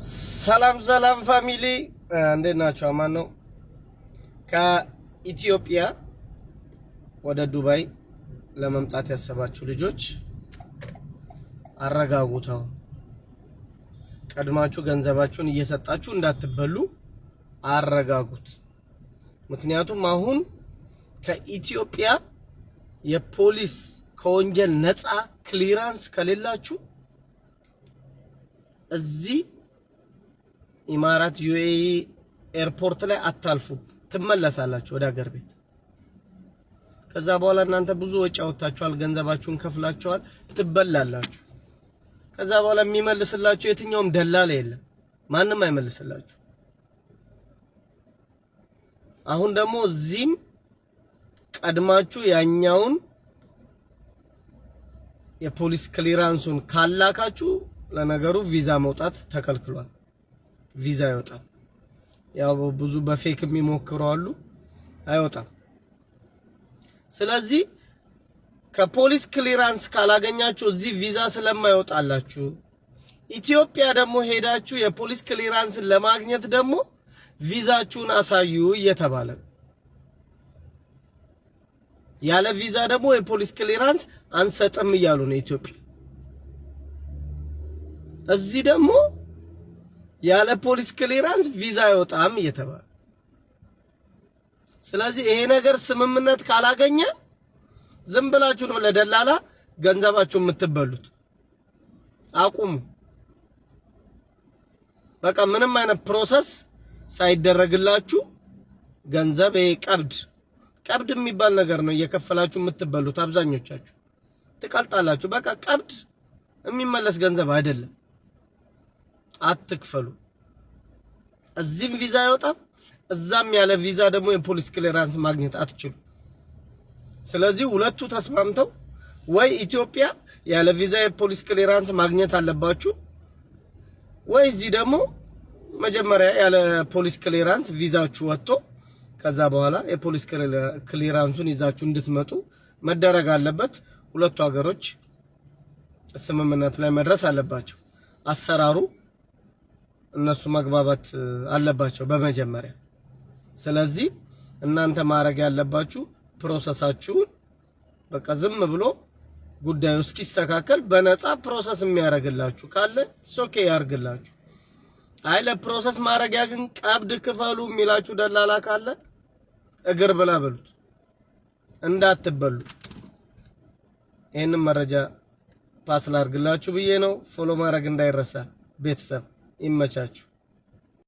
ሰላም ፋሚሊ እንዴት ናችሁ? አማን ነው። ከኢትዮጵያ ወደ ዱባይ ለመምጣት ያሰባችሁ ልጆች አረጋጉታው። ቀድማችሁ ገንዘባችሁን እየሰጣችሁ እንዳትበሉ አረጋጉት። ምክንያቱም አሁን ከኢትዮጵያ የፖሊስ ከወንጀል ነፃ ክሊራንስ ከሌላችሁ እዚህ ኢማራት ዩኤኢ ኤርፖርት ላይ አታልፉ፣ ትመለሳላችሁ ወደ ሀገር ቤት። ከዛ በኋላ እናንተ ብዙ ወጪ አውጥታችኋል፣ ገንዘባችሁን ከፍላችኋል፣ ትበላላችሁ። ከዛ በኋላ የሚመልስላችሁ የትኛውም ደላላ የለም፣ ማንም አይመልስላችሁ። አሁን ደግሞ እዚህም ቀድማችሁ ያኛውን የፖሊስ ክሊራንሱን ካላካችሁ ለነገሩ ቪዛ መውጣት ተከልክሏል። ቪዛ አይወጣም። ያው ብዙ በፌክ የሚሞክሩ አሉ፣ አይወጣም። ስለዚህ ከፖሊስ ክሊራንስ ካላገኛችሁ እዚህ ቪዛ ስለማይወጣላችሁ ኢትዮጵያ ደግሞ ሄዳችሁ የፖሊስ ክሊራንስን ለማግኘት ደግሞ ቪዛችሁን አሳዩ እየተባለ ያለ ቪዛ ደግሞ የፖሊስ ክሊራንስ አንሰጥም እያሉ ነው ኢትዮጵያ። እዚህ ደግሞ ያለ ፖሊስ ክሊራንስ ቪዛ አይወጣም እየተባለ። ስለዚህ ይሄ ነገር ስምምነት ካላገኘ ዝም ብላችሁ ነው ለደላላ ገንዘባችሁ የምትበሉት። አቁሙ። በቃ ምንም አይነት ፕሮሰስ ሳይደረግላችሁ ገንዘብ ቀብድ የሚባል ነገር ነው እየከፈላችሁ የምትበሉት። አብዛኞቻችሁ ትቀልጣላችሁ። በቃ ቀብድ የሚመለስ ገንዘብ አይደለም። አትክፈሉ። እዚህም ቪዛ አይወጣም፣ እዛም ያለ ቪዛ ደግሞ የፖሊስ ክሊራንስ ማግኘት አትችሉ። ስለዚህ ሁለቱ ተስማምተው ወይ ኢትዮጵያ ያለ ቪዛ የፖሊስ ክሊራንስ ማግኘት አለባችሁ፣ ወይ እዚህ ደግሞ መጀመሪያ ያለ ፖሊስ ክሊራንስ ቪዛችሁ ወጥቶ ከዛ በኋላ የፖሊስ ክሊራንሱን ይዛችሁ እንድትመጡ መደረግ አለበት። ሁለቱ ሀገሮች ስምምነት ላይ መድረስ አለባቸው። አሰራሩ እነሱ መግባባት አለባቸው በመጀመሪያ። ስለዚህ እናንተ ማድረግ ያለባችሁ ፕሮሰሳችሁን በቃ ዝም ብሎ ጉዳዩ እስኪስተካከል በነፃ ፕሮሰስ የሚያደርግላችሁ ካለ ሶኬ ያርግላችሁ። አይ ለፕሮሰስ ማድረጊያ ግን ቀብድ ክፈሉ የሚላችሁ ደላላ ካለ እግር ብላ በሉት፣ እንዳትበሉ። ይሄንን መረጃ ፓስ ላድርግላችሁ ብዬ ነው። ፎሎ ማድረግ እንዳይረሳ ቤተሰብ። ይመቻችሁ።